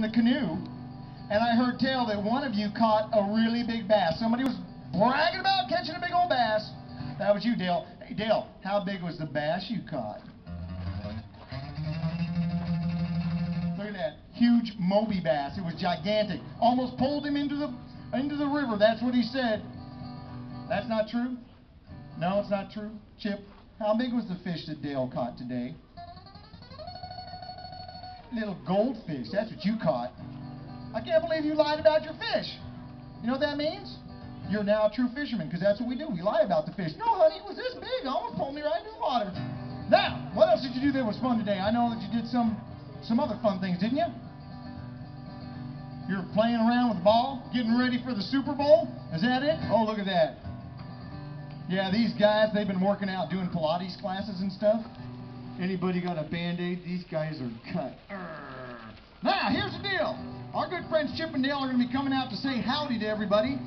the canoe, and I heard tell that one of you caught a really big bass. Somebody was bragging about catching a big old bass. That was you, Dale. Hey, Dale, how big was the bass you caught? Look at that huge Moby bass. It was gigantic. Almost pulled him into the river. That's what he said. That's not true? No, it's not true. Chip, how big was the fish that Dale caught today? Little goldfish. That's what you caught. I can't believe you lied about your fish. You know what that means? You're now a true fisherman, because that's what we do. We lie about the fish. No, honey, it was this big. It almost pulled me right into the water. Now, what else did you do that was fun today? I know that you did some other fun things, didn't you? You're playing around with the ball, getting ready for the Super Bowl. Is that it? Oh, look at that. Yeah, these guys, they've been working out, doing Pilates classes and stuff. Anybody got a Band-Aid? These guys are cut. Now, here's the deal. Our good friends Chip and Dale are going to be coming out to say howdy to everybody.